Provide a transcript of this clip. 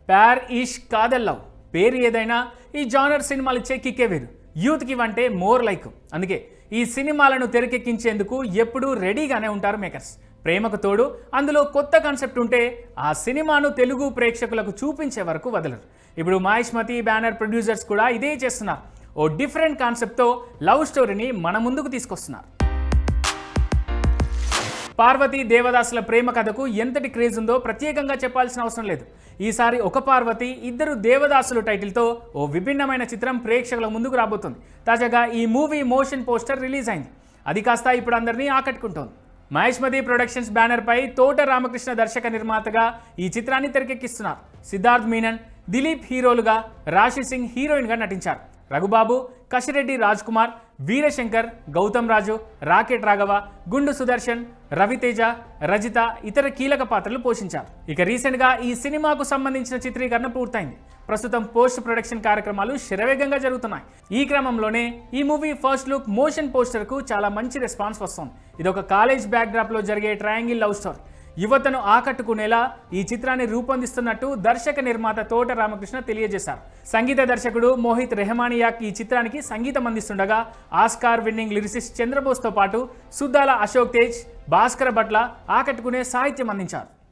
ప్యార్ ఈష్ Kadhal love పేరు ఏదైనా ఈ జానర్ సినిమాలు ఇచ్చే కిక్కే వేరు. యూత్కి ఇవంటే మోర్ లైక్. అందుకే ఈ సినిమాలను తెరకెక్కించేందుకు ఎప్పుడూ రెడీగానే ఉంటారు మేకర్స్. ప్రేమకు తోడు అందులో కొత్త కాన్సెప్ట్ ఉంటే ఆ సినిమాను తెలుగు ప్రేక్షకులకు చూపించే వరకు వదలరు. ఇప్పుడు మహేష్మతి బ్యానర్ ప్రొడ్యూసర్స్ కూడా ఇదే చేస్తున్నారు. ఓ డిఫరెంట్ కాన్సెప్ట్తో లవ్ స్టోరీని మన ముందుకు తీసుకొస్తున్నారు. పార్వతి దేవదాసుల ప్రేమ కథకు ఎంతటి క్రేజ్ ఉందో ప్రత్యేకంగా చెప్పాల్సిన అవసరం లేదు. ఈసారి ఒక పార్వతి ఇద్దరు దేవదాసులు టైటిల్తో ఓ విభిన్నమైన చిత్రం ప్రేక్షకుల ముందుకు రాబోతుంది. తాజాగా ఈ మూవీ మోషన్ పోస్టర్ రిలీజ్ అయింది. అది కాస్త ఇప్పుడు అందరినీ ఆకట్టుకుంటోంది. మహేష్మతి ప్రొడక్షన్స్ బ్యానర్ పై తోట రామకృష్ణ దర్శక నిర్మాతగా ఈ చిత్రాన్ని తెరకెక్కిస్తున్నారు. సిద్ధార్థ్ మీనన్, దిలీప్ హీరోలుగా, రాశి సింగ్ హీరోయిన్గా నటించారు. రఘుబాబు, కశిరెడ్డి రాజ్ కుమార్, వీరశంకర్, గౌతమ్ రాజు, రాకెట్ రాఘవ, గుండు సుదర్శన్, రవితేజ, రజిత ఇతర కీలక పాత్రలు పోషించారు. ఇక రీసెంట్గా ఈ సినిమాకు సంబంధించిన చిత్రీకరణ పూర్తయింది. ప్రస్తుతం పోస్ట్ ప్రొడక్షన్ కార్యక్రమాలు శరవేగంగా జరుగుతున్నాయి. ఈ క్రమంలోనే ఈ మూవీ ఫస్ట్ లుక్ మోషన్ పోస్టర్కు చాలా మంచి రెస్పాన్స్ వస్తుంది. ఇది ఒక కాలేజ్ బ్యాక్డ్రాప్లో జరిగే ట్రయాంగిల్ లవ్ స్టోరీ. యువతను ఆకట్టుకునేలా ఈ చిత్రాన్ని రూపొందిస్తున్నట్టు దర్శక నిర్మాత తోట రామకృష్ణ తెలియజేశారు. సంగీత దర్శకుడు మోహిత్ రెహమానియాక్ ఈ చిత్రానికి సంగీతం అందిస్తుండగా ఆస్కార్ విన్నింగ్ లిరిసిస్ట్ చంద్రబోస్తో పాటు సుద్దాల అశోక్ తేజ్, భాస్కర భట్ల ఆకట్టుకునే సాహిత్యం అందించారు.